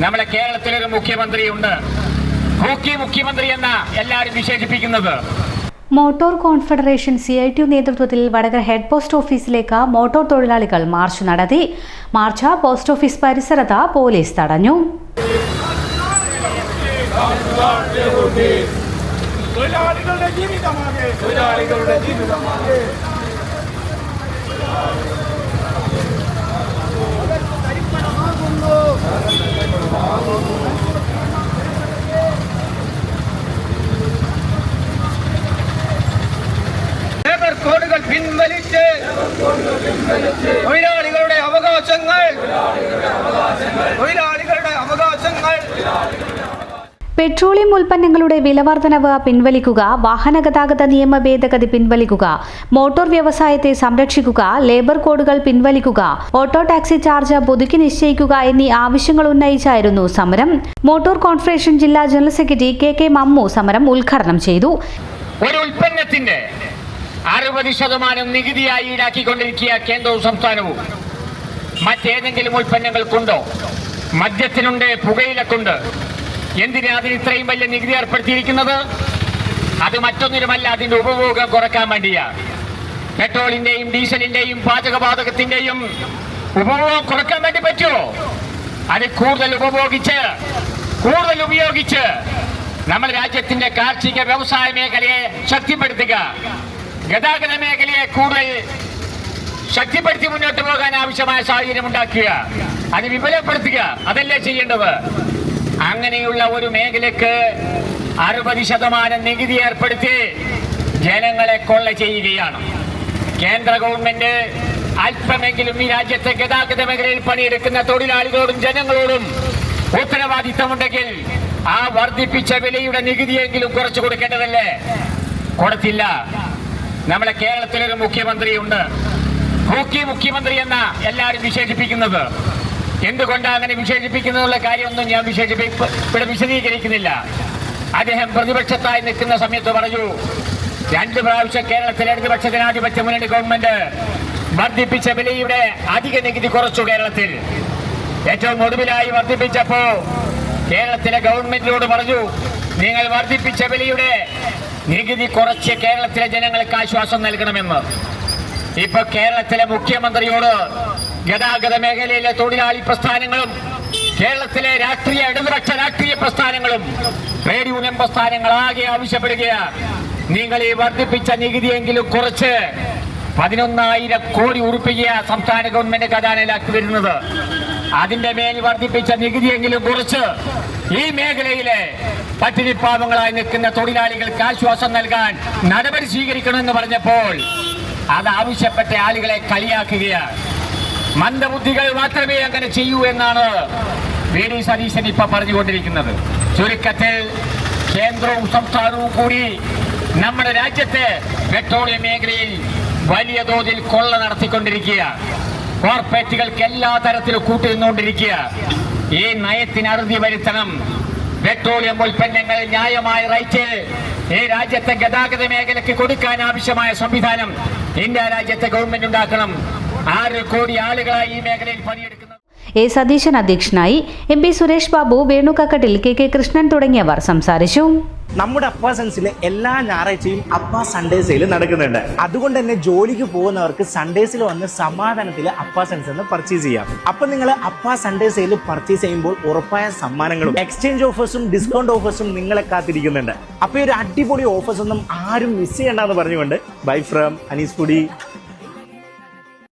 നമ്മുടെ കേരളത്തിലൊരു മുഖ്യമന്ത്രിയുണ്ട്, ഹോക്കി മുഖ്യമന്ത്രി എന്ന എല്ലാവരും വിശേഷിപ്പിക്കുന്നത്. മോട്ടോർ കോൺഫെഡറേഷൻ CITU നേതൃത്വത്തിൽ വടകര ഹെഡ് പോസ്റ്റ് ഓഫീസിലേക്ക് മോട്ടോർ തൊഴിലാളികൾ മാർച്ച് നടത്തി. മാർച്ച് പോസ്റ്റ് ഓഫീസ് പരിസരത്ത് പോലീസ് തടഞ്ഞു. കോഡുകൾ പിൻവലിച്ച് തൊഴിലാളികളുടെ അവകാശങ്ങൾ പെട്രോളിയം ഉൽപ്പന്നങ്ങളുടെ വിലവർധനവ് പിൻവലിക്കുക, വാഹന ഗതാഗത നിയമ ഭേദഗതി പിൻവലിക്കുക, മോട്ടോർ വ്യവസായത്തെ സംരക്ഷിക്കുക, ലേബർ കോഡുകൾ പിൻവലിക്കുക, ഓട്ടോ ടാക്സി ചാർജ് പുതുക്കി നിശ്ചയിക്കുക എന്നീ ആവശ്യങ്ങൾ ഉന്നയിച്ചായിരുന്നു സമരം. മോട്ടോർ കോൺഫെഡറേഷൻ ജില്ലാ ജനറൽ സെക്രട്ടറി KK മമ്മു സമരം ഉദ്ഘാടനം ചെയ്തു. ഒരു ഉൽപ്പന്നത്തിന്റെ 60% നികുതിയായി ഈടാക്കിക്കൊണ്ടിരിക്കുക കേന്ദ്രവും സംസ്ഥാനവും. മറ്റേതെങ്കിലും ഉൽപ്പന്നങ്ങൾക്കുണ്ടോ? മദ്യത്തിനുണ്ട്, പുകയിലക്കുണ്ട്. എന്തിനാ അതിന് ഇത്രയും വലിയ നികുതി ഏർപ്പെടുത്തിയിരിക്കുന്നത്? അത് മറ്റൊന്നിനുമല്ല, അതിന്റെ ഉപഭോഗം കുറക്കാൻ വേണ്ടിയാണ്. പെട്രോളിന്റെയും ഡീസലിന്റെയും പാചകവാതകത്തിന്റെയും ഉപഭോഗം കുറക്കാൻ വേണ്ടി പറ്റുമോ? അത് കൂടുതൽ ഉപയോഗിച്ച് നമ്മുടെ രാജ്യത്തിന്റെ കാർഷിക വ്യവസായ മേഖലയെ ശക്തിപ്പെടുത്തുക, ഗതാഗത മേഖലയെ കൂടുതൽ ശക്തിപ്പെടുത്തി മുന്നോട്ട് പോകാൻ ആവശ്യമായ സാഹചര്യം ഉണ്ടാക്കുക, അത് വിപുലപ്പെടുത്തുക, അതല്ലേ ചെയ്യേണ്ടത്. അങ്ങനെയുള്ള ഒരു മേഖലയ്ക്ക് 60% നികുതി ഏർപ്പെടുത്തി ജനങ്ങളെ കൊള്ള ചെയ്യുകയാണ് കേന്ദ്ര ഗവൺമെന്റ്. അല്പമെങ്കിലും ഈ രാജ്യത്തെ ഗതാഗത മേഖലയിൽ പണിയെടുക്കുന്ന തൊഴിലാളികളോടും ജനങ്ങളോടും ഉത്തരവാദിത്തമുണ്ടെങ്കിൽ ആ വർദ്ധിപ്പിച്ച വിലയുടെ നികുതിയെങ്കിലും കുറച്ചു കൊടുക്കേണ്ടതല്ലേ? കൊടുത്തില്ല. നമ്മുടെ കേരളത്തിലൊരു മുഖ്യമന്ത്രിയുണ്ട്, ഹോക്കി മുഖ്യമന്ത്രി എന്ന എല്ലാവരും വിശേഷിപ്പിക്കുന്നത്. എന്തുകൊണ്ടാണ് അങ്ങനെ വിശേഷിപ്പിക്കുന്നതിനുള്ള കാര്യമൊന്നും ഞാൻ ഇവിടെ വിശദീകരിക്കുന്നില്ല. അദ്ദേഹം പ്രതിപക്ഷത്തായി നിൽക്കുന്ന സമയത്ത് പറഞ്ഞു, 2 പ്രാവശ്യം കേരളത്തിലെ ഇടതുപക്ഷ ജനാധിപത്യ മുന്നണി ഗവൺമെന്റ് വർദ്ധിപ്പിച്ച വിലയുടെ അധിക നികുതി കുറച്ചു. കേരളത്തിൽ ഏറ്റവും ഒടുവിലായി വർദ്ധിപ്പിച്ചപ്പോ കേരളത്തിലെ ഗവൺമെന്റിനോട് പറഞ്ഞു, നിങ്ങൾ വർദ്ധിപ്പിച്ച വിലയുടെ നികുതി കുറച്ച് കേരളത്തിലെ ജനങ്ങൾക്ക് ആശ്വാസം നൽകണമെന്ന്. ഇപ്പൊ കേരളത്തിലെ മുഖ്യമന്ത്രിയോട് ഗതാഗത മേഖലയിലെ തൊഴിലാളി പ്രസ്ഥാനങ്ങളും കേരളത്തിലെ ഇടതുപക്ഷ രാഷ്ട്രീയ പ്രസ്ഥാനങ്ങളും ട്രേഡ് യൂണിയൻ പ്രസ്ഥാനങ്ങളാകെ ആവശ്യപ്പെടുകയാണ്, നിങ്ങൾ ഈ വർദ്ധിപ്പിച്ച നികുതിയെങ്കിലും കുറച്ച് 11,000 കോടി ഉറുപ്പിക സംസ്ഥാന ഗവൺമെന്റ് ഖജാനയിലാക്കി വരുന്നത്. അതിന്റെ മേൽ വർദ്ധിപ്പിച്ച നികുതിയെങ്കിലും കുറച്ച് ഈ മേഖലയിലെ പട്ടിണിപ്പാവങ്ങളായി നിൽക്കുന്ന തൊഴിലാളികൾക്ക് ആശ്വാസം നൽകാൻ നടപടി സ്വീകരിക്കണമെന്ന് പറഞ്ഞപ്പോൾ അത് ആവശ്യപ്പെട്ട ആളുകളെ കളിയാക്കുകയാണ്. മന്ദബുദ്ധികൾ മാത്രമേ അങ്ങനെ ചെയ്യൂ എന്നാണ് VD സതീശൻ ഇപ്പൊ പറഞ്ഞുകൊണ്ടിരിക്കുന്നത്. ചുരുക്കത്തിൽ കേന്ദ്രവും സംസ്ഥാനവും കൂടി നമ്മുടെ രാജ്യത്തെ പെട്രോളിയം മേഖലയിൽ വലിയ തോതിൽ കൊള്ള നടത്തിക്കൊണ്ടിരിക്കുക, കോർപ്പറേറ്റുകൾക്ക് എല്ലാ തരത്തിലും കൂട്ടുനിന്നുകൊണ്ടിരിക്കുക. ഈ നയത്തിന് അറുതി വരുത്തണം. പെട്രോളിയം ഉൽപ്പന്നങ്ങൾ ന്യായമായ റേറ്റിൽ ഈ രാജ്യത്തെ ഗതാഗത മേഖലയ്ക്ക് കൊടുക്കാൻ ആവശ്യമായ സംവിധാനം ഇന്ത്യ രാജ്യത്തെ ഗവൺമെന്റ് ഉണ്ടാക്കണം. 6 കോടി ആളുകളായി ഈ മേഖലയിൽ പണിയെടുക്കുന്നത്. A. സതീശൻ അധ്യക്ഷനായി. MP സുരേഷ് ബാബു, വേണു കക്കട്ടിൽ, KK കൃഷ്ണൻ തുടങ്ങിയവർ സംസാരിച്ചു. നമ്മുടെ അപ്പാ സെൻസിൽ എല്ലാ ഞായറാഴ്ചയും അപ്പാ സൺഡേ സെയിൽ നടക്കുന്നുണ്ട്. അതുകൊണ്ട് തന്നെ ജോലിക്ക് പോകുന്നവർക്ക് സൺഡേസിൽ വന്ന് സമാധാനത്തിൽ അപ്പാ സെൻസ് എന്ന് പർച്ചേസ് ചെയ്യാം. അപ്പൊ നിങ്ങൾ അപ്പാ സൺഡേ സെയിൽ പർച്ചേസ് ചെയ്യുമ്പോൾ ഉറപ്പായ സമ്മാനങ്ങളും എക്സ്ചേഞ്ച് ഓഫേഴ്സും ഡിസ്കൗണ്ട് ഓഫേഴ്സും നിങ്ങളെ കാത്തിരിക്കുന്നുണ്ട്. അപ്പൊ ഈ ഒരു അടിപൊളി ഓഫേഴ്സ് ഒന്നും ആരും മിസ് ചെയ്യണ്ടെന്ന് പറഞ്ഞുകൊണ്ട് ബൈ ഫ്രം അനീസ് പുടി.